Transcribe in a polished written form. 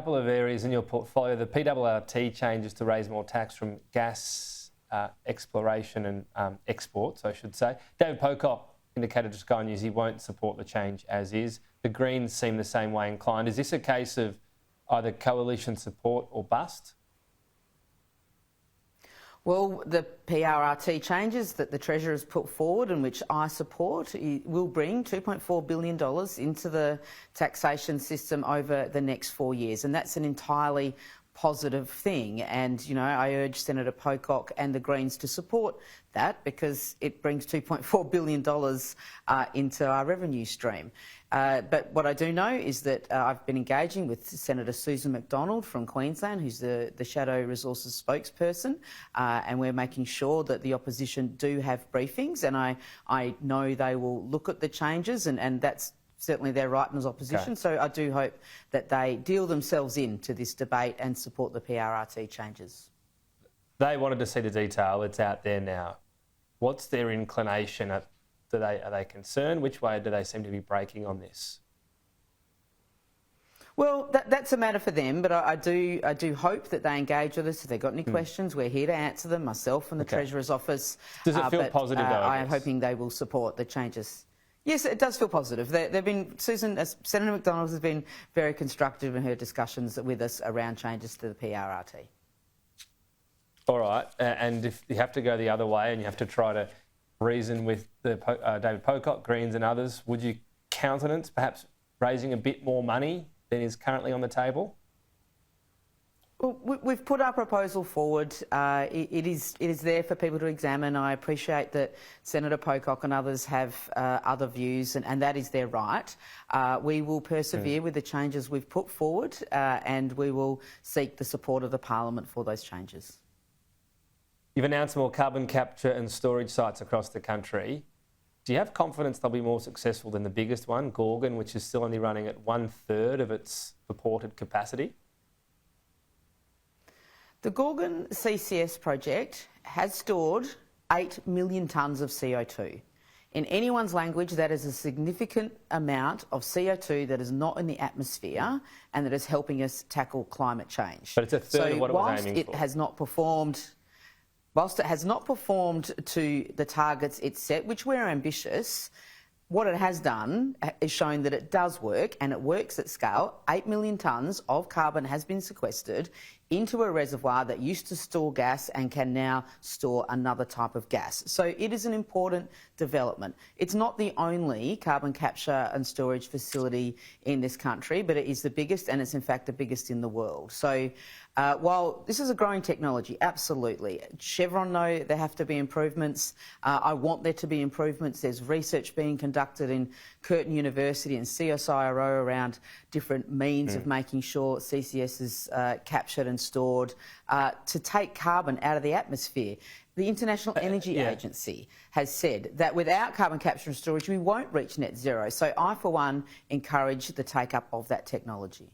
Couple of areas in your portfolio, the PRRT changes to raise more tax from gas exploration and exports, I should say. David Pocock indicated to Sky News he won't support the change as is. The Greens seem the same way inclined. Is this a case of either coalition support or bust? Well, the PRRT changes that the Treasurer has put forward and which I support will bring $2.4 billion into the taxation system over the next 4 years, and that's an entirely positive thing. And, you know, I urge Senator Pocock and the Greens to support that because it brings $2.4 billion into our revenue stream. But what I do know is that I've been engaging with Senator Susan McDonald from Queensland, who's the Shadow Resources spokesperson, and we're making sure that the opposition do have briefings, and I know they will look at the changes, and that's certainly their right as opposition. Okay. So I do hope that they deal themselves into this debate and support the PRRT changes. They wanted to see the detail. It's out there now. What's their inclination? Are they concerned? Which way do they seem to be breaking on this? Well, that's a matter for them, but I do hope that they engage with us. If they've got any questions, we're here to answer them, myself and the Treasurer's office. Does it feel positive, though? I am hoping they will support the changes. Yes, it does feel positive. They've been, Senator McDonald has been very constructive in her discussions with us around changes to the PRRT. All right, and if you have to go the other way and you have to try to reason with the David Pocock, Greens and others, would you countenance perhaps raising a bit more money than is currently on the table? Well, we've put our proposal forward. It is there for people to examine. I appreciate that Senator Pocock and others have other views, and that is their right. We will persevere with the changes we've put forward, and we will seek the support of the Parliament for those changes. You've announced more carbon capture and storage sites across the country. Do you have confidence they'll be more successful than the biggest one, Gorgon, which is still only running at 1/3 of its purported capacity? The Gorgon CCS project has stored 8 million tonnes of CO2. In anyone's language, that is a significant amount of CO2 that is not in the atmosphere and that is helping us tackle climate change. But it's a third of what it was aiming for. Whilst it has not performed to the targets it set, which were ambitious, what it has done is shown that it does work, and it works at scale. 8 million tonnes of carbon has been sequestered into a reservoir that used to store gas and can now store another type of gas. So it is an important development. It's not the only carbon capture and storage facility in this country, but it is the biggest, and it's in fact the biggest in the world. So while this is a growing technology, absolutely. Chevron know there have to be improvements. I want there to be improvements. There's research being conducted in Curtin University and CSIRO around different means of making sure CCS is captured and stored to take carbon out of the atmosphere. The International Energy Agency has said that without carbon capture and storage, we won't reach net zero. So I, for one, encourage the take-up of that technology.